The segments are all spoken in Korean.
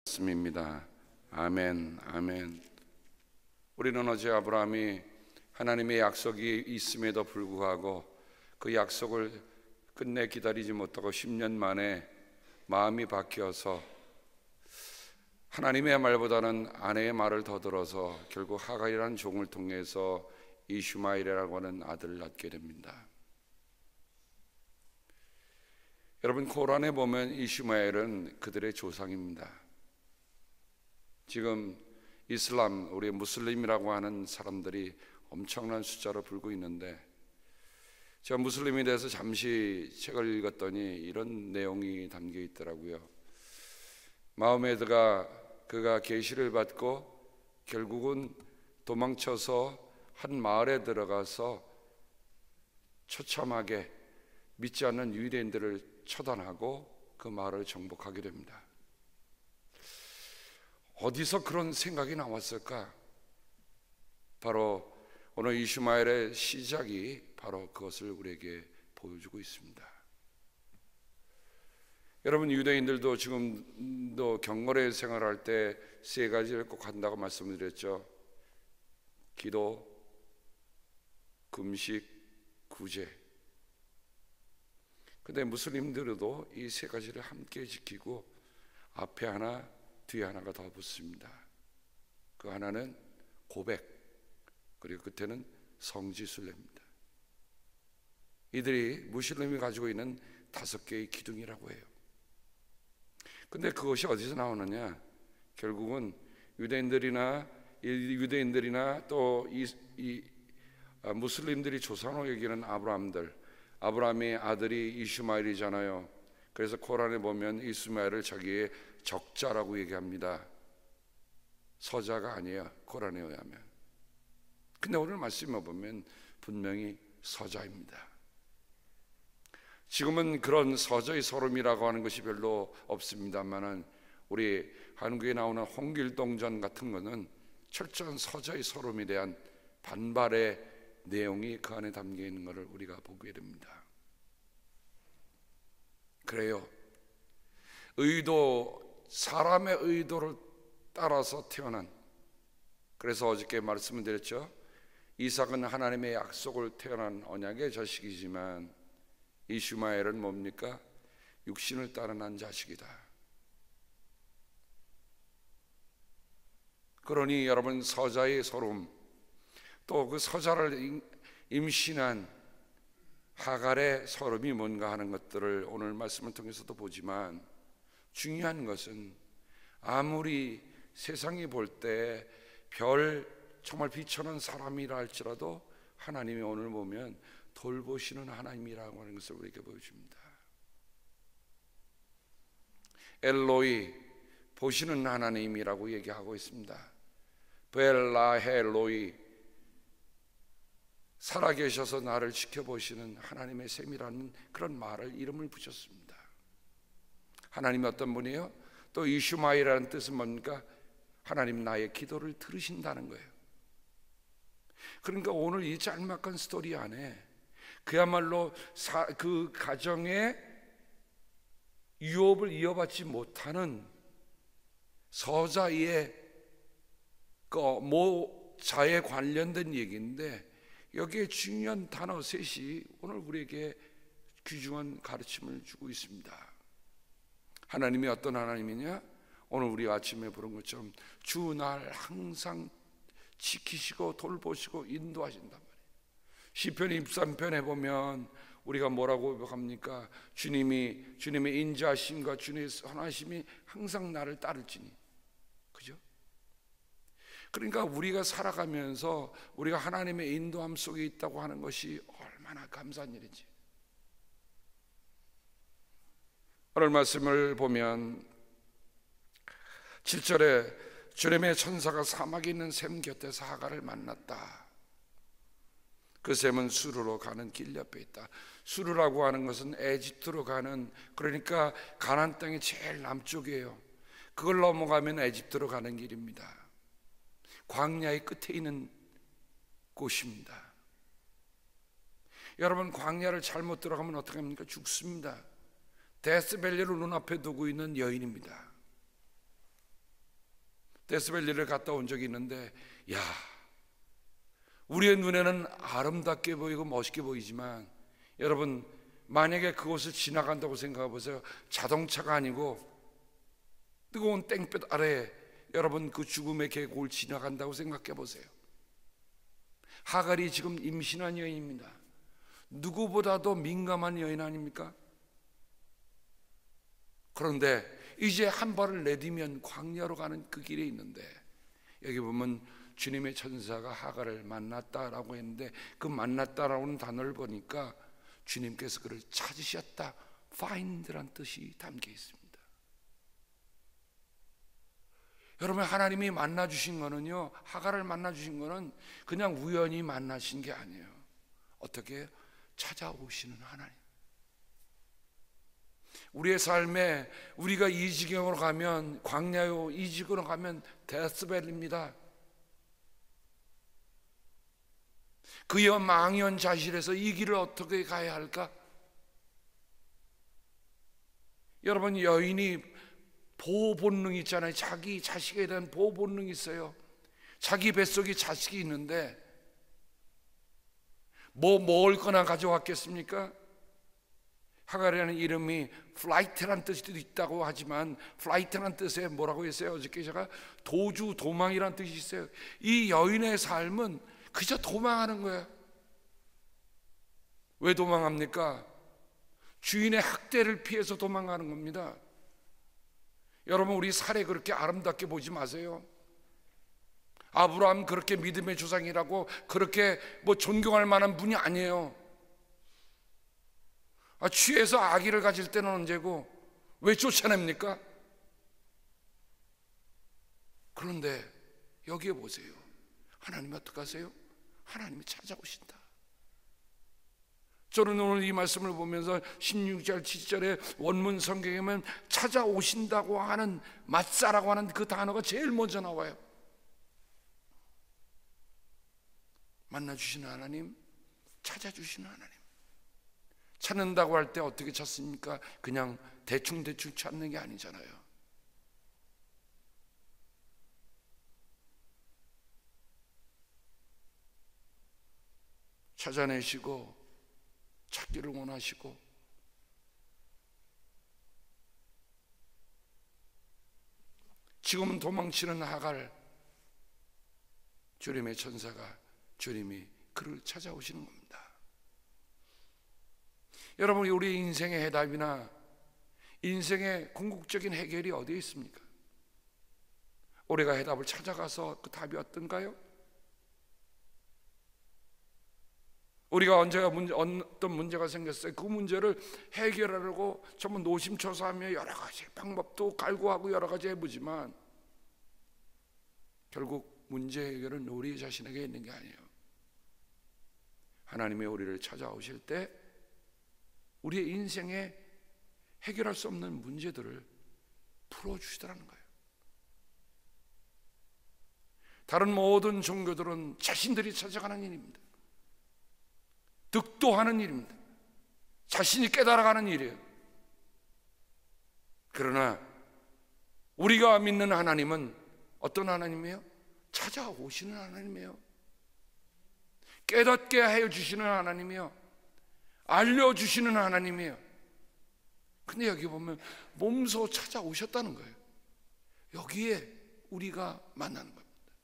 말씀입니다. 아멘, 아멘. 우리는 어제 아브라함이 하나님의 약속이 있음에도 불구하고 그 약속을 끝내 기다리지 못하고 10년 만에 마음이 바뀌어서 하나님의 말보다는 아내의 말을 더 들어서 결국 하갈이라는 종을 통해서 이슈마엘이라고 하는 아들을 낳게 됩니다. 여러분, 코란에 보면 이슈마엘은 그들의 조상입니다. 지금 이슬람, 우리 무슬림이라고 하는 사람들이 엄청난 숫자로 불고 있는데, 제가 무슬림에 대해서 잠시 책을 읽었더니 이런 내용이 담겨 있더라고요. 그가 계시를 받고 결국은 도망쳐서 한 마을에 들어가서 처참하게 믿지 않는 유대인들을 처단하고 그 마을을 정복하게 됩니다. 어디서 그런 생각이 나왔을까? 바로 오늘 이슈마엘의 시작이 바로 그것을 우리에게 보여주고 있습니다. 여러분, 유대인들도 지금도 경건의 생활할 때 세 가지를 꼭 한다고 말씀드렸죠. 기도, 금식, 구제. 근데 무슬림들도 이 세 가지를 함께 지키고 앞에 하나, 뒤에 하나가 더 붙습니다. 그 하나는 고백, 그리고 끝에는 성지순례입니다. 이들이 무슬림이 가지고 있는 5개의 기둥이라고 해요. 근데 그것이 어디서 나오느냐? 결국은 유대인들이나 또 무슬림들이 조상으로 여기는 아브라함의 아들이 이슈마엘이잖아요. 그래서 코란에 보면 이스마엘을 자기의 적자라고 얘기합니다. 서자가 아니에요, 코란에 의하면. 근데 오늘 말씀에 보면 분명히 서자입니다. 지금은 그런 서자의 서름이라고 하는 것이 별로 없습니다만은 우리 한국에 나오는 홍길동전 같은 거는 철저한 서자의 서름에 대한 반발의 내용이 그 안에 담겨 있는 것을 우리가 보게 됩니다. 그래요. 사람의 의도를 따라서 태어난, 그래서 어저께 말씀을 드렸죠. 이삭은 하나님의 약속을 태어난 언약의 자식이지만 이슈마엘은 뭡니까? 육신을 따라 난 자식이다. 그러니 여러분, 서자의 서름, 또 그 서자를 임신한 하갈의 서름이 뭔가 하는 것들을 오늘 말씀을 통해서도 보지만, 중요한 것은 아무리 세상이 볼 때 정말 비천한 사람이라 할지라도 하나님이 오늘 보면 돌보시는 하나님이라고 하는 것을 우리에게 보여줍니다. 엘로이, 보시는 하나님이라고 얘기하고 있습니다. 벨라헤 로이, 살아계셔서 나를 지켜보시는 하나님의 셈이라는 그런 이름을 붙였습니다. 하나님이 어떤 분이에요? 또 이슈마이라는 뜻은 뭡니까? 하나님 나의 기도를 들으신다는 거예요. 그러니까 오늘 이 짤막한 스토리 안에 그야말로 그 가정의 유업을 이어받지 못하는 서자의 모자에 관련된 얘기인데, 여기에 중요한 단어 셋이 오늘 우리에게 귀중한 가르침을 주고 있습니다. 하나님이 어떤 하나님이냐? 오늘 우리 아침에 부른 것처럼 주 날 항상 지키시고 돌보시고 인도하신단 말이에요. 시편 23편에 보면 우리가 뭐라고 합니까? 주님의 인자하심과 주님의 선하심이 항상 나를 따를지니. 그죠? 그러니까 우리가 살아가면서 우리가 하나님의 인도함 속에 있다고 하는 것이 얼마나 감사한 일인지. 오늘 말씀을 보면 7절에 주님의 천사가 사막에 있는 샘 곁에서 하갈을 만났다. 그 샘은 수르로 가는 길 옆에 있다. 수르라고 하는 것은 에집트로 가는, 그러니까 가나안 땅의 제일 남쪽이에요. 그걸 넘어가면 에집트로 가는 길입니다. 광야의 끝에 있는 곳입니다. 여러분, 광야를 잘못 들어가면 어떻게 합니까? 죽습니다. 데스밸리를 눈앞에 두고 있는 여인입니다. 데스밸리를 갔다 온 적이 있는데, 야, 우리의 눈에는 아름답게 보이고 멋있게 보이지만, 여러분 만약에 그곳을 지나간다고 생각해 보세요. 자동차가 아니고 뜨거운 땡볕 아래에 여러분 그 죽음의 계곡을 지나간다고 생각해 보세요. 하갈이 지금 임신한 여인입니다. 누구보다도 민감한 여인 아닙니까? 그런데 이제 한 발을 내디면 광야로 가는 그 길에 있는데, 여기 보면 주님의 천사가 하갈을 만났다라고 했는데, 그 만났다라는 단어를 보니까 주님께서 그를 찾으셨다, find란 뜻이 담겨 있습니다. 여러분, 하나님이 만나주신 거는요, 하갈을 만나주신 거는 그냥 우연히 만나신 게 아니에요. 어떻게? 찾아오시는 하나님. 우리의 삶에 우리가 이 지경으로 가면, 광야요 이 지경으로 가면 데스밸리입니다. 그여 망연자실해서 이 길을 어떻게 가야 할까? 여러분, 여인이 보호 본능이 있잖아요. 자기 자식에 대한 보호 본능이 있어요. 자기 뱃속에 자식이 있는데 뭐 먹을 거나 가져왔겠습니까? 하갈이라는 이름이 플라이트란 뜻도 있다고 하지만, 플라이트란 뜻에 뭐라고 했어요? 어저께 제가 도주, 도망이란 뜻이 있어요. 이 여인의 삶은 그저 도망하는 거예요. 왜 도망합니까? 주인의 학대를 피해서 도망가는 겁니다. 여러분, 우리 사례 그렇게 아름답게 보지 마세요. 아브라함 그렇게 믿음의 조상이라고 그렇게 뭐 존경할 만한 분이 아니에요. 취해서 아기를 가질 때는 언제고 왜 쫓아냅니까? 그런데 여기에 보세요. 하나님이 어떻게 하세요? 하나님이 찾아오신다. 저는 오늘 이 말씀을 보면서 16절 7절에 원문 성경에 보면 찾아오신다고 하는, 맞사라고 하는 그 단어가 제일 먼저 나와요. 만나주시는 하나님, 찾아주시는 하나님. 찾는다고 할 때 어떻게 찾습니까? 그냥 대충대충 찾는 게 아니잖아요. 찾아내시고 찾기를 원하시고, 지금은 도망치는 하갈, 주님의 천사가, 주님이 그를 찾아오시는 겁니다. 여러분, 우리 인생의 해답이나 인생의 궁극적인 해결이 어디에 있습니까? 우리가 해답을 찾아가서 그 답이 어떤가요? 우리가 언제가 어떤 문제가 생겼어요. 그 문제를 해결하려고 전부 노심초사하며 여러 가지 방법도 갈구하고 여러 가지 해보지만 결국 문제 해결은 우리 자신에게 있는 게 아니에요. 하나님이 우리를 찾아오실 때 우리의 인생에 해결할 수 없는 문제들을 풀어주시더라는 거예요. 다른 모든 종교들은 자신들이 찾아가는 일입니다. 득도하는 일입니다. 자신이 깨달아가는 일이에요. 그러나 우리가 믿는 하나님은 어떤 하나님이에요? 찾아오시는 하나님이에요. 깨닫게 하여 주시는 하나님이에요. 알려주시는 하나님이에요. 근데 여기 보면 몸소 찾아오셨다는 거예요. 여기에 우리가 만나는 겁니다.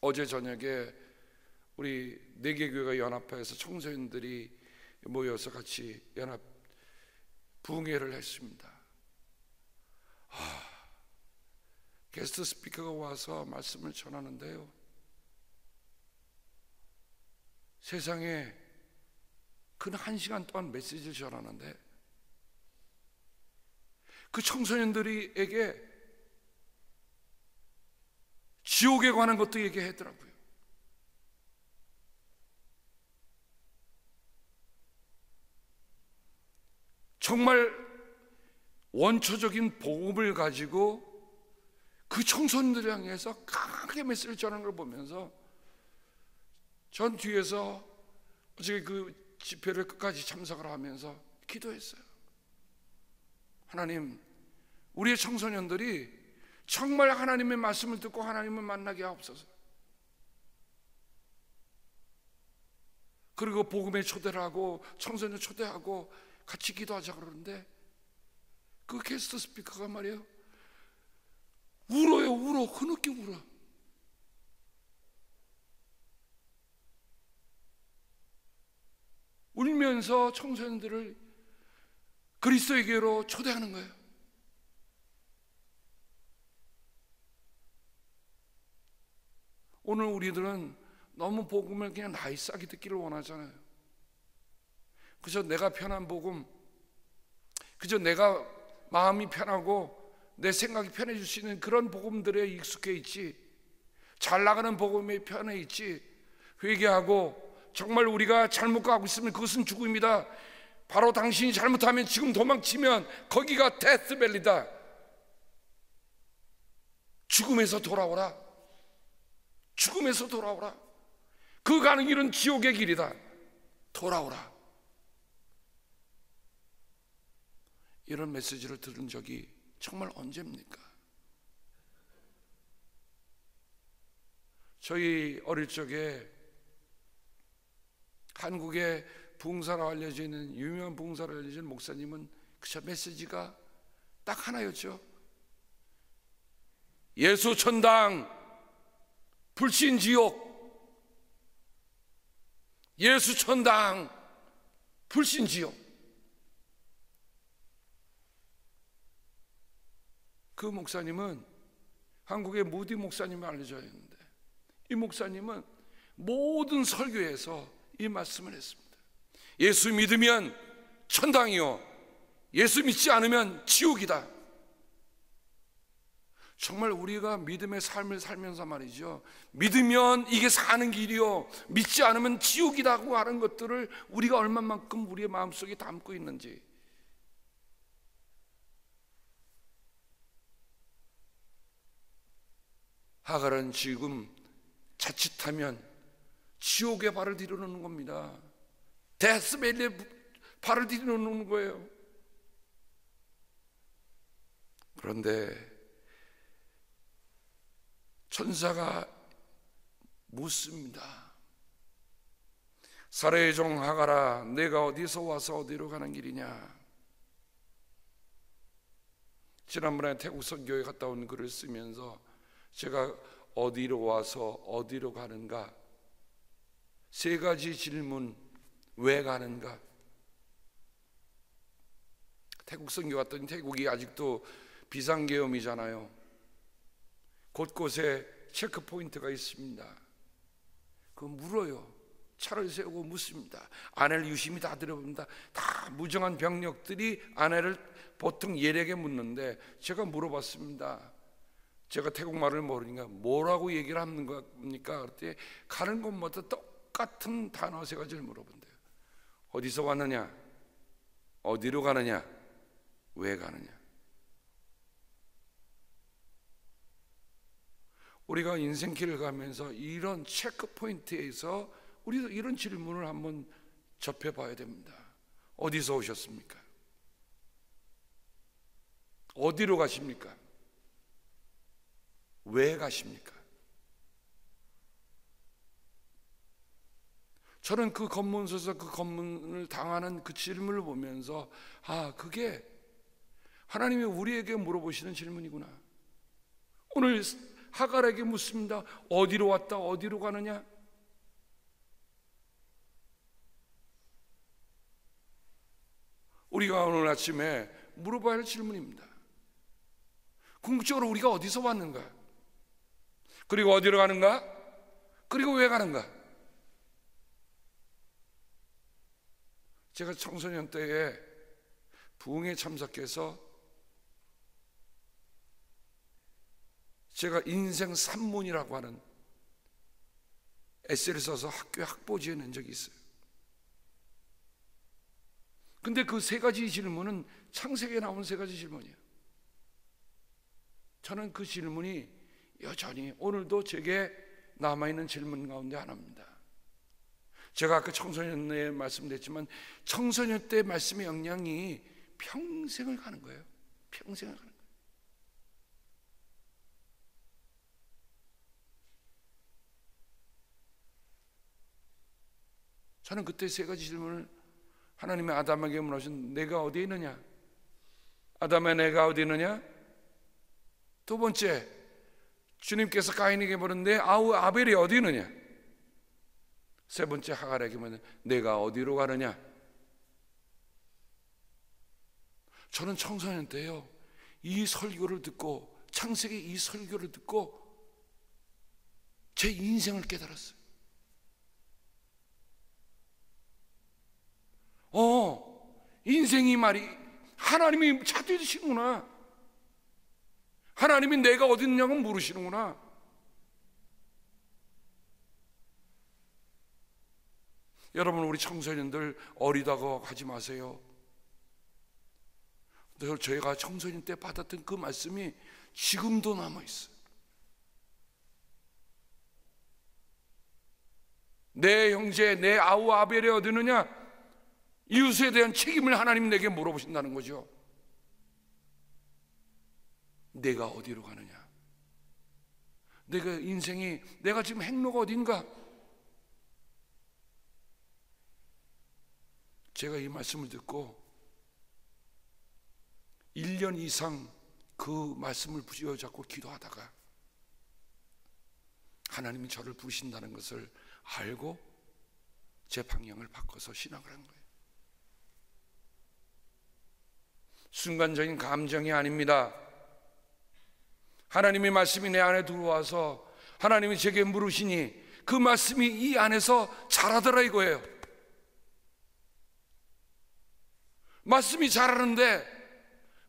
어제 저녁에 우리 4개 교회가 연합해서 청소년들이 모여서 같이 연합 부흥회를 했습니다. 게스트 스피커가 와서 말씀을 전하는데요, 세상에 근 1시간 동안 메시지를 전하는데 그 청소년들에게 지옥에 관한 것도 얘기하더라고요. 정말 원초적인 복음을 가지고 그 청소년들을 향해서 강하게 메시지를 전하는 걸 보면서 전 뒤에서 어저께 그 집회를 끝까지 참석을 하면서 기도했어요. 하나님, 우리의 청소년들이 정말 하나님의 말씀을 듣고 하나님을 만나게 하옵소서. 그리고 복음에 초대를 하고 청소년 초대하고 같이 기도하자 그러는데 그 게스트 스피커가 말이에요, 울어요. 울어. 흐느끼 울어. 울면서 청소년들을 그리스도에게로 초대하는 거예요. 오늘 우리들은 너무 복음을 그냥 나이스하게 듣기를 원하잖아요. 그저 내가 편한 복음, 그저 내가 마음이 편하고 내 생각이 편해질 수 있는 그런 복음들에 익숙해 있지, 잘 나가는 복음에 편해 있지, 회개하고 정말 우리가 잘못 가고 있으면 그것은 죽음이다, 바로 당신이 잘못하면 지금 도망치면 거기가 데스밸리다, 죽음에서 돌아오라, 죽음에서 돌아오라, 그 가는 길은 지옥의 길이다, 돌아오라. 이런 메시지를 들은 적이 정말 언제입니까? 저희 어릴 적에 한국의 부흥사로 알려져 있는 유명한 부흥사로 알려진 목사님은 그저 메시지가 딱 하나였죠. 예수 천당, 불신 지옥. 예수 천당, 불신 지옥. 그 목사님은 한국의 무디 목사님을 알려져 있는데, 이 목사님은 모든 설교에서 이 말씀을 했습니다. 예수 믿으면 천당이요, 예수 믿지 않으면 지옥이다. 정말 우리가 믿음의 삶을 살면서 말이죠, 믿으면 이게 사는 길이요, 믿지 않으면 지옥이라고 하는 것들을 우리가 얼마만큼 우리의 마음속에 담고 있는지. 하갈은 지금 자칫하면 지옥에 발을 들여놓는 겁니다. 데스밸리에 발을 들여놓는 거예요. 그런데 천사가 묻습니다. 사라의 종 하갈아, 내가 어디서 와서 어디로 가는 길이냐? 지난번에 태국 선교에 갔다 온 글을 쓰면서 제가 어디로 와서 어디로 가는가, 세 가지 질문, 왜 가는가? 태국 선교 갔더니 태국이 아직도 비상계엄이잖아요. 곳곳에 체크포인트가 있습니다. 그거 물어요. 차를 세우고 묻습니다. 아내를 유심히 다 들여봅니다. 다 무정한 병력들이 아내를 보통 예리하게 묻는데 제가 물어봤습니다. 제가 태국말을 모르니까 뭐라고 얘기를 하는 겁니까? 그랬더니 가는 곳마다 똑같은 단어 세 가지를 물어본대요. 어디서 왔느냐? 어디로 가느냐? 왜 가느냐? 우리가 인생길을 가면서 이런 체크포인트에서 우리도 이런 질문을 한번 접해봐야 됩니다. 어디서 오셨습니까? 어디로 가십니까? 왜 가십니까? 저는 그 검문소에서 그 검문을 당하는 그 질문을 보면서 그게 하나님이 우리에게 물어보시는 질문이구나. 오늘 하갈에게 묻습니다. 어디로 왔다 어디로 가느냐? 우리가 오늘 아침에 물어봐야 할 질문입니다. 궁극적으로 우리가 어디서 왔는가? 그리고 어디로 가는가? 그리고 왜 가는가? 제가 청소년 때에 부흥에 참석해서 제가 인생 3문이라고 하는 에세이를 써서 학교에 학보지에 낸 적이 있어요. 근데 그 세 가지 질문은 창세기에 나온 세 가지 질문이에요. 저는 그 질문이 여전히 오늘도 제게 남아있는 질문 가운데 하나입니다. 제가 아까 청소년 때 말씀드렸지만 청소년 때 말씀의 영향이 평생을 가는 거예요. 평생을 가는 거예요. 저는 그때 세 가지 질문을 하나님이 아담에게 물으신, 내가 어디에 있느냐? 아담아, 내가 어디 있느냐? 두 번째, 주님께서 가인에게 물었는데 아벨이 어디 있느냐? 세 번째, 하갈에게 물었는데 내가 어디로 가느냐? 저는 청소년 때요, 이 설교를 듣고, 창세기 이 설교를 듣고 제 인생을 깨달았어요. 인생이 말이 하나님이 찾으시는구나. 하나님이 내가 어디 있냐고 물으시는구나. 여러분, 우리 청소년들 어리다고 하지 마세요. 저희가 청소년 때 받았던 그 말씀이 지금도 남아있어요. 내 형제, 내 아우 아벨이 어디 있느냐? 이웃에 대한 책임을 하나님 내게 물어보신다는 거죠. 내가 어디로 가느냐? 내가 인생이, 내가 지금 행로가 어딘가? 제가 이 말씀을 듣고 1년 이상 그 말씀을 부여잡고 기도하다가 하나님이 저를 부르신다는 것을 알고 제 방향을 바꿔서 신앙을 한 거예요. 순간적인 감정이 아닙니다. 하나님의 말씀이 내 안에 들어와서 하나님이 제게 물으시니 그 말씀이 이 안에서 자라더라 이거예요. 말씀이 자라는데,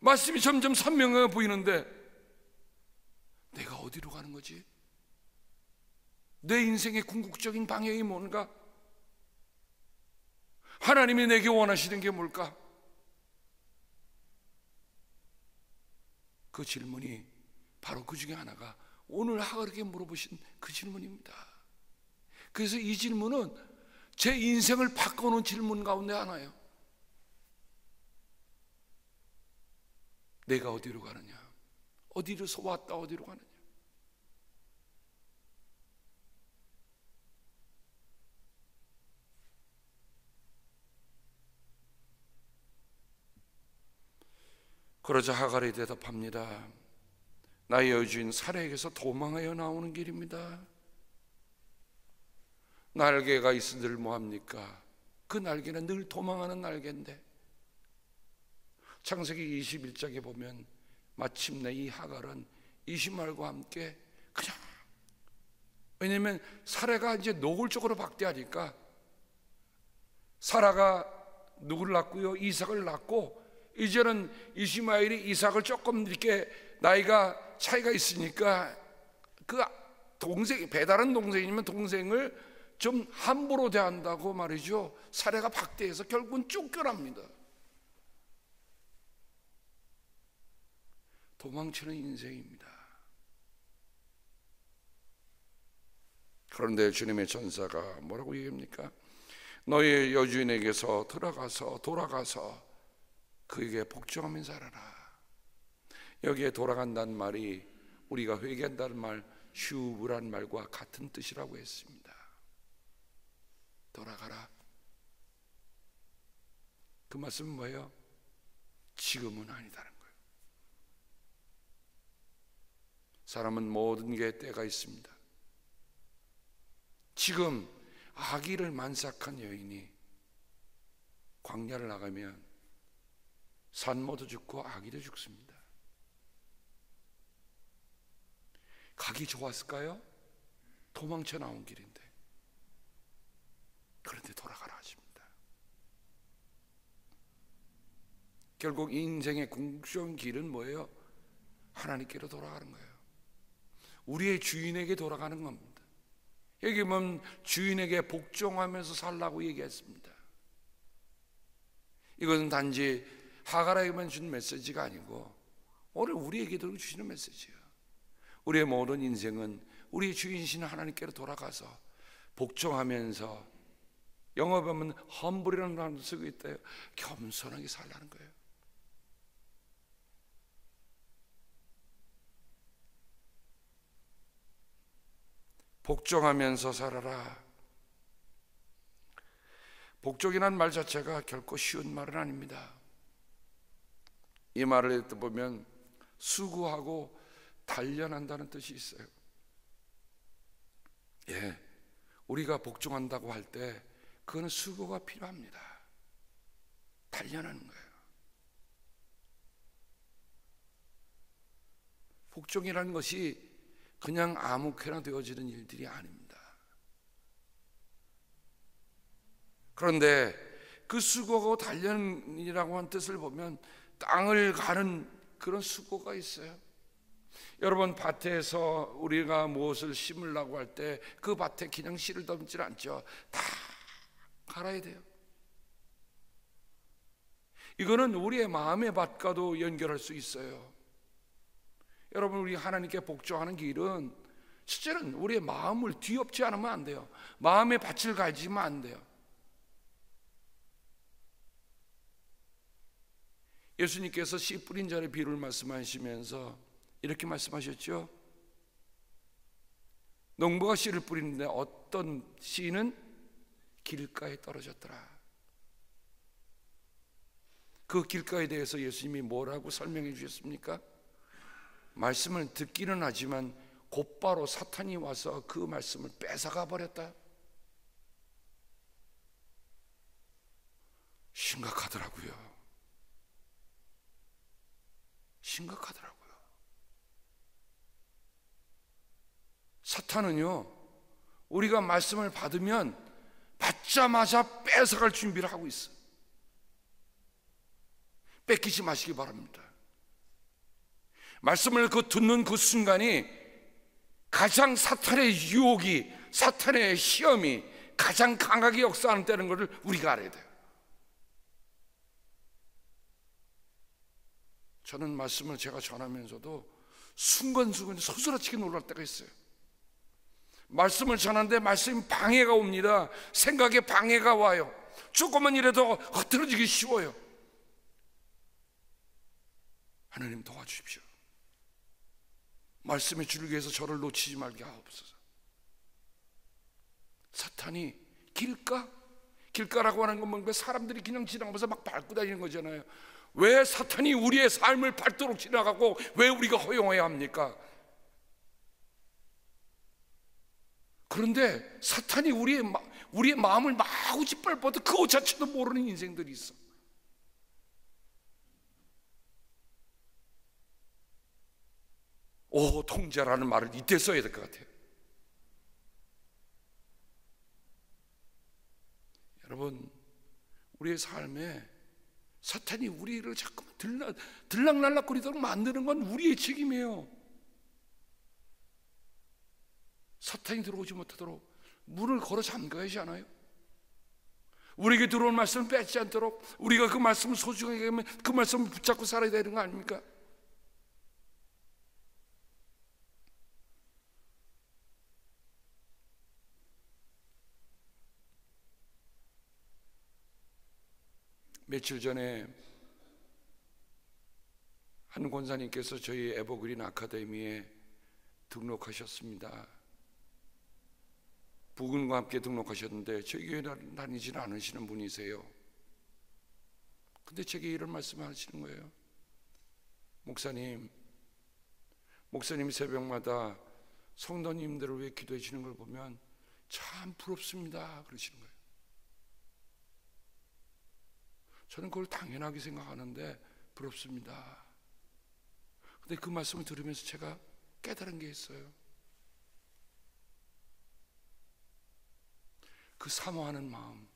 말씀이 점점 선명해 보이는데 내가 어디로 가는 거지? 내 인생의 궁극적인 방향이 뭔가? 하나님이 내게 원하시는 게 뭘까? 그 질문이 바로 그 중에 하나가 오늘 하갈에게 물어보신 그 질문입니다. 그래서 이 질문은 제 인생을 바꿔놓은 질문 가운데 하나예요. 내가 어디로 가느냐? 어디로서 왔다 어디로 가느냐? 그러자 하갈이 대답합니다. 나의 여주인 사라에게서 도망하여 나오는 길입니다. 날개가 있으들 뭐합니까? 그 날개는 늘 도망하는 날개인데, 창세기 21장에 보면 마침내 이 하갈은 이시마엘과 함께 그냥, 왜냐하면 사라가 이제 노골적으로 박대하니까, 사라가 누구를 낳고요? 이삭을 낳고, 이제는 이시마엘이 이삭을 조금 이렇게 나이가 차이가 있으니까 그 동생, 배다른 동생이면 동생을 좀 함부로 대한다고 말이죠. 사라가 박대해서 결국은 쫓겨납니다. 도망치는 인생입니다. 그런데 주님의 전사가 뭐라고 얘기합니까? 너의 여주인에게서 돌아가서 그에게 복종하며 살아라. 여기에 돌아간다는 말이 우리가 회개한다는 말, 슈브란 말과 같은 뜻이라고 했습니다. 돌아가라. 그 말씀은 뭐예요? 지금은 아니다는 거예요. 사람은 모든 게 때가 있습니다. 지금 아기를 만삭한 여인이 광야를 나가면 산모도 죽고 아기도 죽습니다. 가기 좋았을까요? 도망쳐 나온 길인데. 그런데 돌아가라 하십니다. 결국 인생의 궁극적인 길은 뭐예요? 하나님께로 돌아가는 거예요. 우리의 주인에게 돌아가는 겁니다. 여기 보면 주인에게 복종하면서 살라고 얘기했습니다. 이것은 단지 하갈에게만 준 메시지가 아니고 오늘 우리에게도 주시는 메시지예요. 우리의 모든 인생은 우리의 주인이신 하나님께로 돌아가서 복종하면서, 영어에 보면 험불이라는 단어를 쓰고 있대요. 겸손하게 살라는 거예요. 복종하면서 살아라. 복종이라는 말 자체가 결코 쉬운 말은 아닙니다. 이 말을 보면 수고하고 단련한다는 뜻이 있어요. 예, 우리가 복종한다고 할 때 그거는 수고가 필요합니다. 단련하는 거예요. 복종이라는 것이 그냥 아무렇게나 되어지는 일들이 아닙니다. 그런데 그 수고하고 단련이라고 한 뜻을 보면 땅을 가는 그런 수고가 있어요. 여러분, 밭에서 우리가 무엇을 심으려고 할 때 그 밭에 그냥 씨를 던지질 않죠. 다 갈아야 돼요. 이거는 우리의 마음의 밭과도 연결할 수 있어요. 여러분, 우리 하나님께 복종하는 길은 실제는 우리의 마음을 뒤엎지 않으면 안 돼요. 마음의 밭을 갈지면 안 돼요. 예수님께서 씨 뿌린 자의 비유를 말씀하시면서 이렇게 말씀하셨죠. 농부가 씨를 뿌리는데 어떤 씨는 길가에 떨어졌더라. 그 길가에 대해서 예수님이 뭐라고 설명해 주셨습니까? 말씀을 듣기는 하지만 곧바로 사탄이 와서 그 말씀을 뺏어가 버렸다. 심각하더라고요. 심각하더라고요. 사탄은요, 우리가 말씀을 받으면 받자마자 뺏어갈 준비를 하고 있어요. 뺏기지 마시기 바랍니다. 말씀을 듣는 그 순간이 가장 사탄의 유혹이, 사탄의 시험이 가장 강하게 역사하는 때는 것을 우리가 알아야 돼요. 저는 말씀을 제가 전하면서도 순간순간 소스라치게 놀랄 때가 있어요. 말씀을 전하는데 말씀이 방해가 옵니다. 생각에 방해가 와요. 조금만 이라도 흐트러지기 쉬워요. 하나님 도와주십시오. 말씀의 줄기에서 저를 놓치지 말게 하옵소서. 사탄이 길가라고 하는 건 뭔가 사람들이 그냥 지나가면서 막 밟고 다니는 거잖아요. 왜 사탄이 우리의 삶을 밟도록 지나가고 왜 우리가 허용해야 합니까? 그런데 사탄이 우리의 마음을 마구 짓밟아도 그것 자체도 모르는 인생들이 있어. 통제라는 말을 이때 써야 될 것 같아요. 여러분, 우리의 삶에 사탄이 우리를 자꾸만 들락날락거리도록 만드는 건 우리의 책임이에요. 사탄이 들어오지 못하도록 문을 걸어 잠가야지 않아요? 우리에게 들어온 말씀을 뺏지 않도록 우리가 그 말씀을 소중하게 하면 그 말씀을 붙잡고 살아야 되는 거 아닙니까? 며칠 전에 한 권사님께서 저희 에버그린 아카데미에 등록하셨습니다. 부군과 함께 등록하셨는데 저희 교회 다니지는 않으시는 분이세요. 근데 제게 이런 말씀을 하시는 거예요. 목사님 새벽마다 성도님들을 위해 기도해 주시는 걸 보면 참 부럽습니다. 그러시는 거예요. 저는 그걸 당연하게 생각하는데 부럽습니다. 근데 그 말씀을 들으면서 제가 깨달은 게 있어요. 그 사모하는 마음.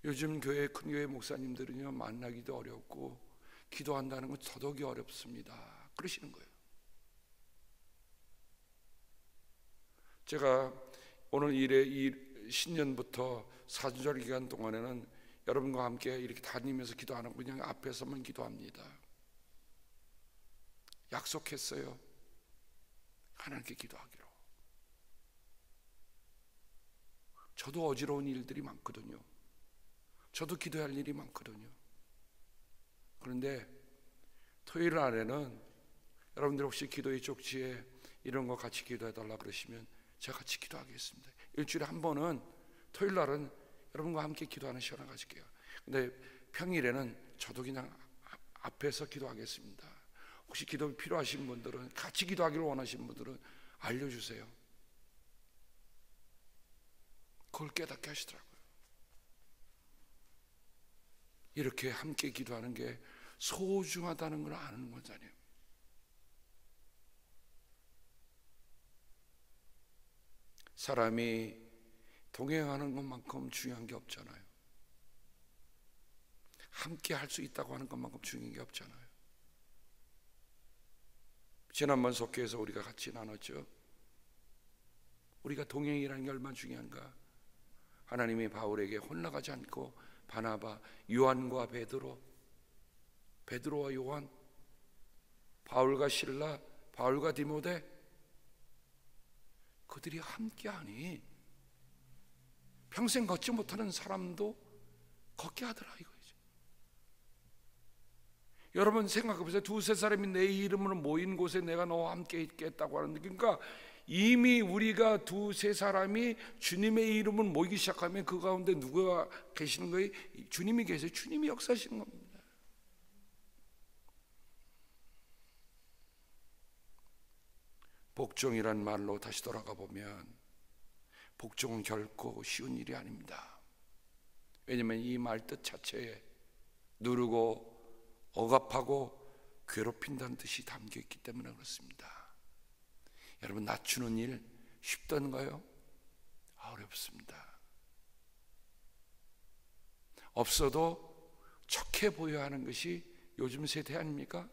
요즘 큰 교회 목사님들은요, 만나기도 어렵고 기도한다는 건 더더욱이 어렵습니다. 그러시는 거예요. 제가 오늘 이 신년부터 사주절 기간 동안에는 여러분과 함께 이렇게 다니면서 기도 안 하고 그냥 앞에서만 기도합니다. 약속했어요. 하나님께 기도하기로. 저도 어지러운 일들이 많거든요. 저도 기도할 일이 많거든요. 그런데 토요일 안에는 여러분들 혹시 기도의 쪽지에 이런 거 같이 기도해달라 그러시면 제가 같이 기도하겠습니다. 일주일에 한 번은 토요일 날은 여러분과 함께 기도하는 시간을 가질게요. 근데 평일에는 저도 그냥 앞에서 기도하겠습니다. 혹시 기도 필요하신 분들은, 같이 기도하기를 원하시는 분들은 알려주세요. 그걸 깨닫게 하시더라고요. 이렇게 함께 기도하는 게 소중하다는 걸 아는 거잖아요. 사람이 동행하는 것만큼 중요한 게 없잖아요. 함께 할 수 있다고 하는 것만큼 중요한 게 없잖아요. 지난번 속회에서 우리가 같이 나눴죠. 우리가 동행이라는 게 얼마나 중요한가. 하나님이 바울에게 홀라가지 않고 바나바, 요한과 베드로와 요한, 바울과 실라, 바울과 디모데, 그들이 함께하니 평생 걷지 못하는 사람도 걷게 하더라 이거죠. 여러분 생각해보세요. 두세 사람이 내 이름으로 모인 곳에 내가 너와 함께 있겠다고 하는데, 그러니까 이미 우리가 두세 사람이 주님의 이름을 모이기 시작하면 그 가운데 누가 계시는 거예요? 주님이 계세요. 주님이 역사하시는 겁니다. 복종이란 말로 다시 돌아가 보면 복종은 결코 쉬운 일이 아닙니다. 왜냐하면 이 말 뜻 자체에 누르고 억압하고 괴롭힌다는 뜻이 담겨 있기 때문에 그렇습니다. 여러분, 낮추는 일 쉽던가요? 어렵습니다. 없어도 척해 보여야 하는 것이 요즘 세대 아닙니까?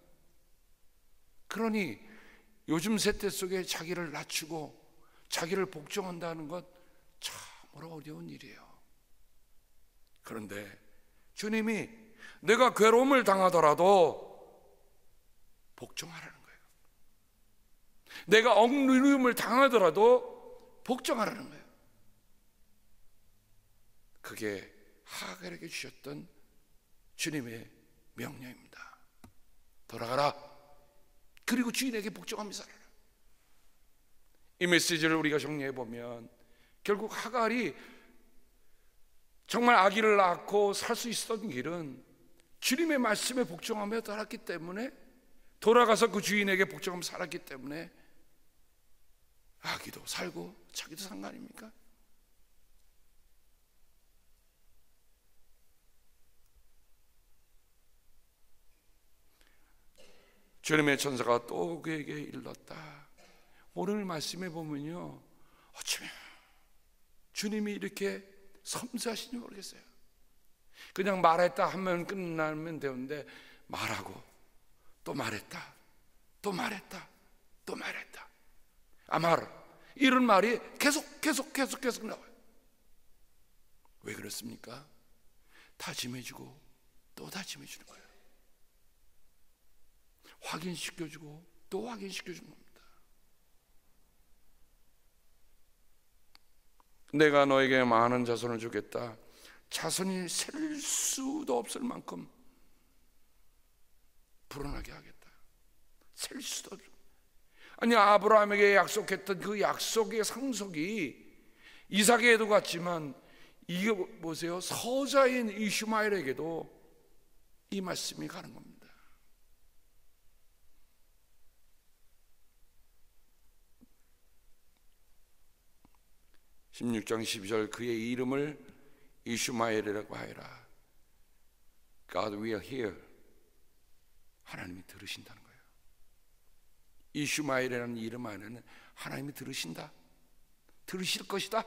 그러니 요즘 세대 속에 자기를 낮추고 자기를 복종한다는 것 참으로 어려운 일이에요. 그런데 주님이 내가 괴로움을 당하더라도 복종하라는 거예요. 내가 억누름을 당하더라도 복종하라는 거예요. 그게 하갈에게 주셨던 주님의 명령입니다. 돌아가라. 그리고 주인에게 복종하며 살아라. 이 메시지를 우리가 정리해 보면 결국 하갈이 정말 아기를 낳고 살 수 있었던 길은 주님의 말씀에 복종하며 살았기 때문에, 돌아가서 그 주인에게 복종하며 살았기 때문에 아기도 살고 자기도 산 거 아닙니까? 주님의 천사가 또 그에게 일렀다. 오늘 말씀에 보면요, 어쩌면 주님이 이렇게 섬세하신지 모르겠어요. 그냥 말했다 하면 끝나면 되는데 말하고 또 말했다, 또 말했다, 또 말했다. 아마르, 이런 말이 계속 나와요. 왜 그렇습니까? 다짐해주고 또 다짐해주는 거예요. 확인시켜주고 또 확인시켜주는 겁니다. 내가 너에게 많은 자손을 주겠다. 자손이 셀 수도 없을 만큼 불어나게 하겠다. 셀 수도 없을. 아니, 아브라함에게 약속했던 그 약속의 상속이 이삭에게도 갔지만, 이게 보세요, 서자인 이슈마엘에게도 이 말씀이 가는 겁니다. 16장 12절, 그의 이름을 이슈마엘이라고 하여라. God will hear. 하나님이 들으신다는 거예요. 이슈마엘이라는 이름 안에는 하나님이 들으신다, 들으실 것이다.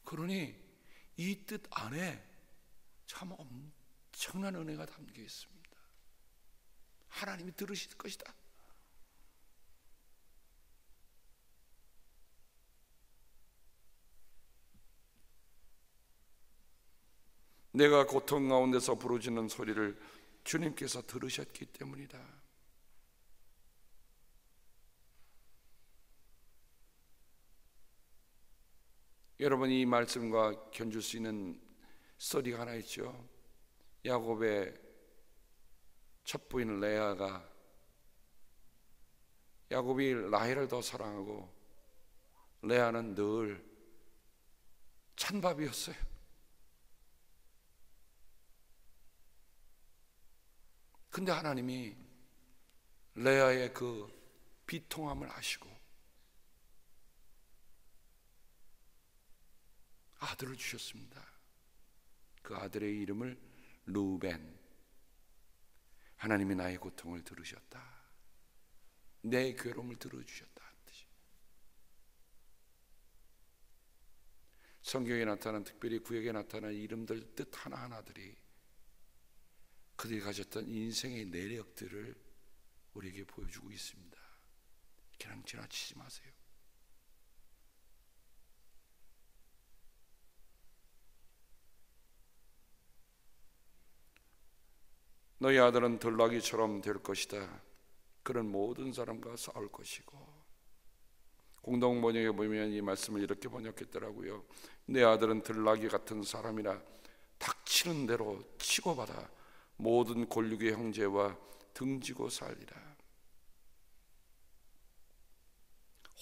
그러니 이 뜻 안에 참 엄청난 은혜가 담겨 있습니다. 하나님이 들으실 것이다. 내가 고통 가운데서 부르짖는 소리를 주님께서 들으셨기 때문이다. 여러분, 이 말씀과 견줄 수 있는 스토리가 하나 있죠. 야곱의 첫 부인 야곱이 라헬을 더 사랑하고 레아는 늘 찬밥이었어요. 근데 하나님이 레아의 그 비통함을 아시고 아들을 주셨습니다. 그 아들의 이름을 루벤. 하나님이 나의 고통을 들으셨다, 내 괴로움을 들어주셨다 하는 뜻이. 성경에 나타난, 특별히 구약에 나타난 이름들 뜻 하나하나들이 그들이 가졌던 인생의 내력들을 우리에게 보여주고 있습니다. 그냥 지나치지 마세요. 너희 아들은 들나귀처럼 될 것이다. 그런 모든 사람과 싸울 것이고, 공동 번역에 보면 이 말씀을 이렇게 번역했더라고요. 내 아들은 들나귀 같은 사람이라 닥치는 대로 치고받아 모든 골육의 형제와 등지고 살리라.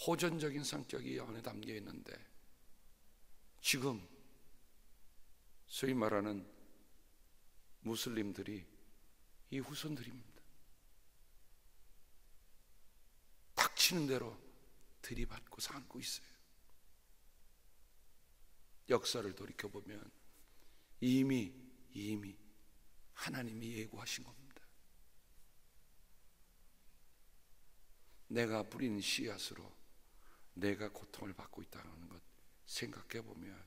호전적인 성격이 안에 담겨 있는데, 지금 소위 말하는 무슬림들이 이 후손들입니다. 닥치는 대로 들이받고 살고 있어요. 역사를 돌이켜보면 이미 하나님이 예고하신 겁니다. 내가 뿌린 씨앗으로 내가 고통을 받고 있다는 것 생각해보면,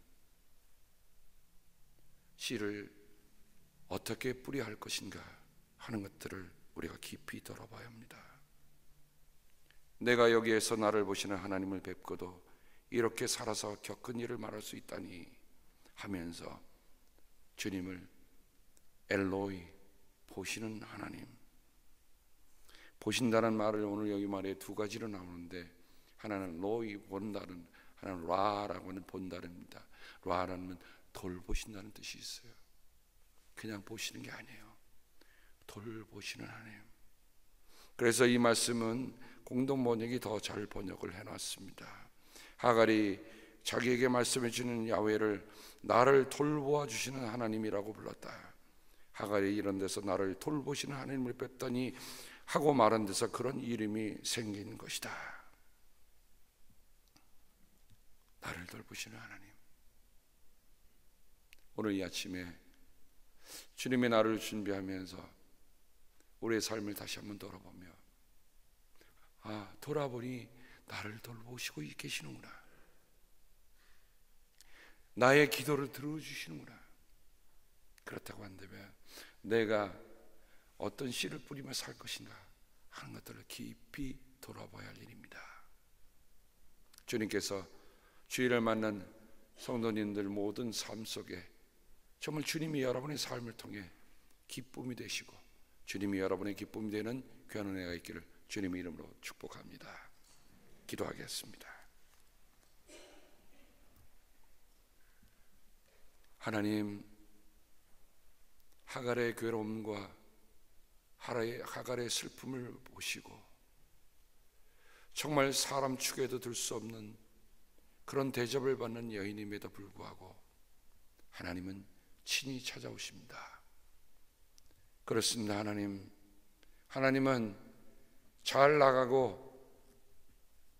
씨를 어떻게 뿌려야 할 것인가 하는 것들을 우리가 깊이 돌아봐야 합니다. 내가 여기에서 나를 보시는 하나님을 뵙고도 이렇게 살아서 겪은 일을 말할 수 있다니 하면서 주님을 엘로이, 보시는 하나님, 보신다는 말을 오늘 여기 말에 두 가지로 나오는데, 하나는 로이, 본다는, 하나는 라라고 하는 본다입니다. 라라는 돌보신다는 뜻이 있어요. 그냥 보시는 게 아니에요. 돌보시는 하나님. 그래서 이 말씀은 공동 번역이 더 잘 번역을 해놨습니다. 하갈이 자기에게 말씀해 주는 야훼를 나를 돌보아 주시는 하나님이라고 불렀다. 하갈이 이런 데서 나를 돌보시는 하나님을 뵙더니 하고 말한 데서 그런 이름이 생긴 것이다. 나를 돌보시는 하나님. 오늘 이 아침에 주님의 날을 준비하면서 우리의 삶을 다시 한번 돌아보며, 돌아보니 나를 돌보시고 계시는구나, 나의 기도를 들어주시는구나. 그렇다고 한다면 내가 어떤 씨를 뿌리며 살 것인가 하는 것들을 깊이 돌아봐야 할 일입니다. 주님께서 주일을 만난 성도님들 모든 삶 속에 정말 주님이 여러분의 삶을 통해 기쁨이 되시고 주님이 여러분의 기쁨이 되는 귀한 은혜가 있기를 주님의 이름으로 축복합니다. 기도하겠습니다. 하나님, 하갈의 괴로움과 하갈의 슬픔을 보시고 정말 사람 축에도 들 수 없는 그런 대접을 받는 여인임에도 불구하고 하나님은 친히 찾아오십니다. 그렇습니다. 하나님은 잘 나가고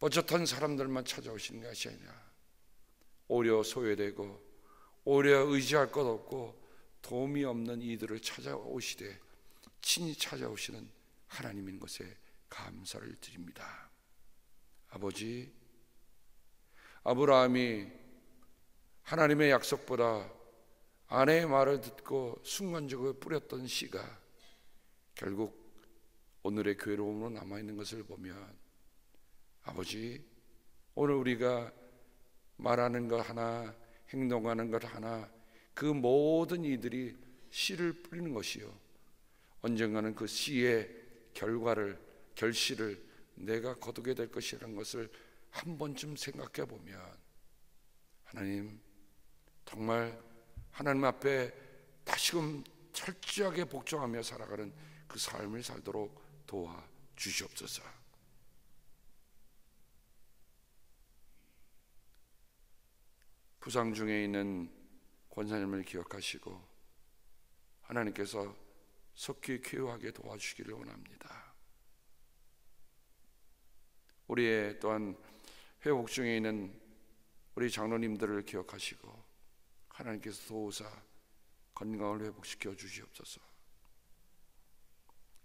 뻣뻣한 사람들만 찾아오시는 것이 아니라 오히려 소외되고 오히려 의지할 것 없고 도움이 없는 이들을 찾아오시되 친히 찾아오시는 하나님인 것에 감사를 드립니다. 아버지, 아브라함이 하나님의 약속보다 아내의 말을 듣고 순간적으로 뿌렸던 씨가 결국 오늘의 괴로움으로 남아있는 것을 보면, 아버지, 오늘 우리가 말하는 것 하나, 행동하는 것 하나, 그 모든 이들이 씨를 뿌리는 것이요, 언젠가는 그 씨의 결실을 내가 거두게 될 것이라는 것을 한 번쯤 생각해 보면, 하나님, 정말 하나님 앞에 다시금 철저하게 복종하며 살아가는 그 삶을 살도록 도와주시옵소서. 부상 중에 있는 권사님을 기억하시고 하나님께서 속히 쾌유하게 도와주시기를 원합니다. 우리의 또한 회복 중에 있는 우리 장로님들을 기억하시고 하나님께서 도우사 건강을 회복시켜 주시옵소서.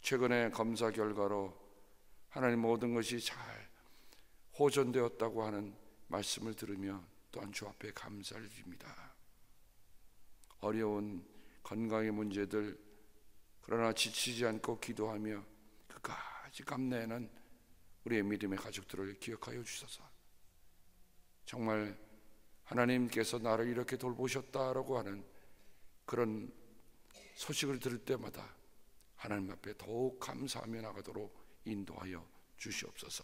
최근에 검사 결과로 하나님 모든 것이 잘 호전되었다고 하는 말씀을 들으며 또한 주 앞에 감사를 드립니다. 어려운 건강의 문제들, 그러나 지치지 않고 기도하며 끝까지 감내하는 우리의 믿음의 가족들을 기억하여 주셔서 정말 하나님께서 나를 이렇게 돌보셨다라고 하는 그런 소식을 들을 때마다 하나님 앞에 더욱 감사하며 나가도록 인도하여 주시옵소서.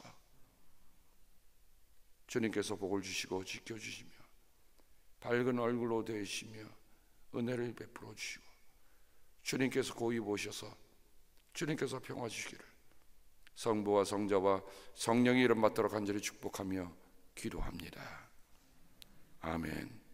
주님께서 복을 주시고 지켜주시며 밝은 얼굴로 되시며 은혜를 베풀어 주시고 주님께서 고이 보셔서 주님께서 평화 주시기를 성부와 성자와 성령의 이름 받도록 간절히 축복하며 기도합니다. 아멘.